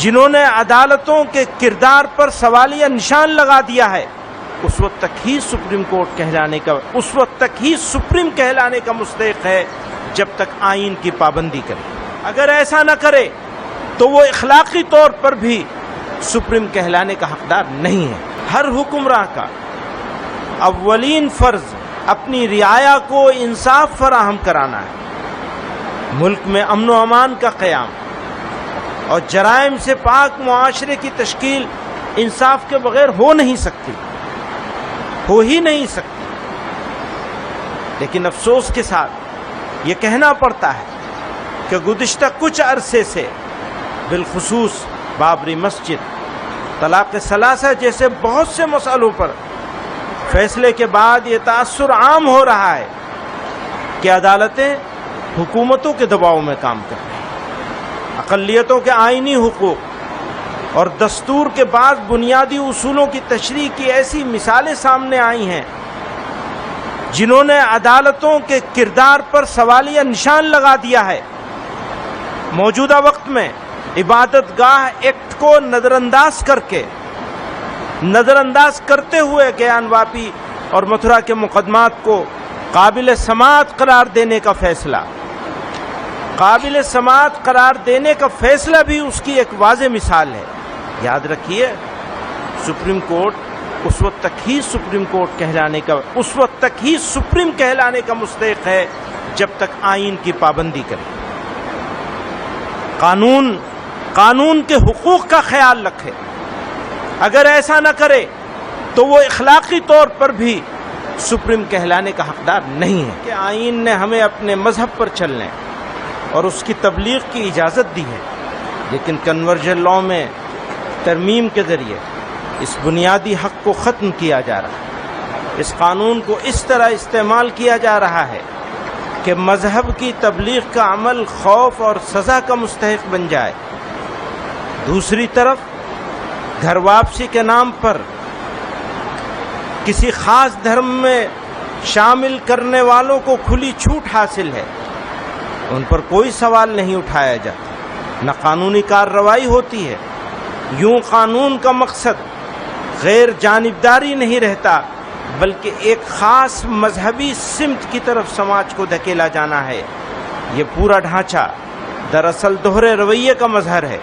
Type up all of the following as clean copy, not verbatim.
جنہوں نے عدالتوں کے کردار پر سوالیہ نشان لگا دیا ہے، اس وقت تک ہی سپریم کورٹ کہلانے کا مستحق ہے جب تک آئین کی پابندی کرے۔ اگر ایسا نہ کرے تو وہ اخلاقی طور پر بھی سپریم کہلانے کا حقدار نہیں ہے۔ ہر حکمراں کا اولین فرض اپنی رعایا کو انصاف فراہم کرانا ہے۔ ملک میں امن و امان کا قیام اور جرائم سے پاک معاشرے کی تشکیل انصاف کے بغیر ہو ہی نہیں سکتی۔ لیکن افسوس کے ساتھ یہ کہنا پڑتا ہے کہ گزشتہ کچھ عرصے سے بالخصوص بابری مسجد، طلاق ثلاثہ جیسے بہت سے مسئلوں پر فیصلے کے بعد یہ تاثر عام ہو رہا ہے کہ عدالتیں حکومتوں کے دباؤ میں کام کر رہی ہیں۔ اقلیتوں کے آئینی حقوق اور دستور کے بعض بنیادی اصولوں کی تشریح کی ایسی مثالیں سامنے آئی ہیں جنہوں نے عدالتوں کے کردار پر سوالیہ نشان لگا دیا ہے۔ موجودہ وقت میں عبادت گاہ ایکٹ کو نظر انداز کرتے ہوئے گیان واپی اور متھرا کے مقدمات کو قابل سماعت قرار دینے کا فیصلہ بھی اس کی ایک واضح مثال ہے۔ یاد رکھیے، سپریم کورٹ اس وقت تک ہی سپریم کہلانے کا مستحق ہے جب تک آئین کی پابندی کرے، قانون کے حقوق کا خیال رکھے۔ اگر ایسا نہ کرے تو وہ اخلاقی طور پر بھی سپریم کہلانے کا حقدار نہیں ہے۔ کہ آئین نے ہمیں اپنے مذہب پر چلنے اور اس کی تبلیغ کی اجازت دی ہے، لیکن کنورژن لاء میں ترمیم کے ذریعے اس بنیادی حق کو ختم کیا جا رہا ہے۔ اس قانون کو اس طرح استعمال کیا جا رہا ہے کہ مذہب کی تبلیغ کا عمل خوف اور سزا کا مستحق بن جائے۔ دوسری طرف گھر واپسی کے نام پر کسی خاص دھرم میں شامل کرنے والوں کو کھلی چھوٹ حاصل ہے، ان پر کوئی سوال نہیں اٹھایا جاتا، نہ قانونی کارروائی ہوتی ہے۔ یوں قانون کا مقصد غیر جانبداری نہیں رہتا، بلکہ ایک خاص مذہبی سمت کی طرف سماج کو دھکیلا جانا ہے۔ یہ پورا ڈھانچہ دراصل دوہرے رویے کا مظہر ہے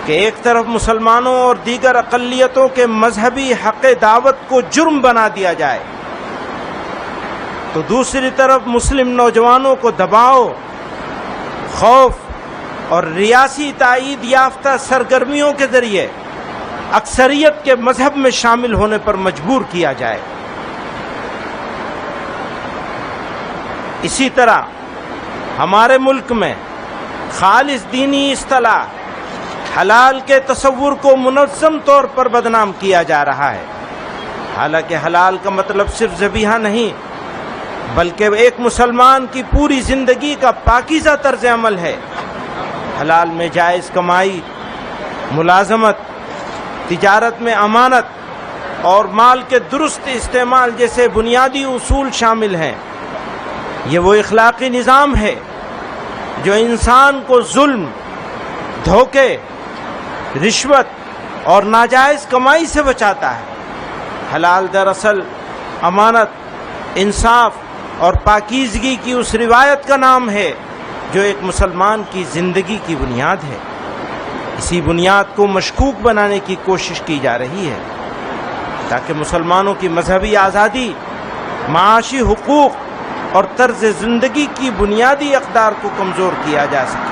کہ ایک طرف مسلمانوں اور دیگر اقلیتوں کے مذہبی حق دعوت کو جرم بنا دیا جائے، تو دوسری طرف مسلم نوجوانوں کو دباؤ، خوف اور ریاسی تائید یافتہ سرگرمیوں کے ذریعے اکثریت کے مذہب میں شامل ہونے پر مجبور کیا جائے۔ اسی طرح ہمارے ملک میں خالص دینی اصطلاح حلال کے تصور کو منظم طور پر بدنام کیا جا رہا ہے۔ حالانکہ حلال کا مطلب صرف ذبیحہ نہیں، بلکہ ایک مسلمان کی پوری زندگی کا پاکیزہ طرز عمل ہے۔ حلال میں جائز کمائی، ملازمت، تجارت میں امانت اور مال کے درست استعمال جیسے بنیادی اصول شامل ہیں۔ یہ وہ اخلاقی نظام ہے جو انسان کو ظلم، دھوکے، رشوت اور ناجائز کمائی سے بچاتا ہے۔ حلال دراصل امانت، انصاف اور پاکیزگی کی اس روایت کا نام ہے جو ایک مسلمان کی زندگی کی بنیاد ہے۔ اسی بنیاد کو مشکوک بنانے کی کوشش کی جا رہی ہے تاکہ مسلمانوں کی مذہبی آزادی، معاشی حقوق اور طرز زندگی کی بنیادی اقدار کو کمزور کیا جا سکے۔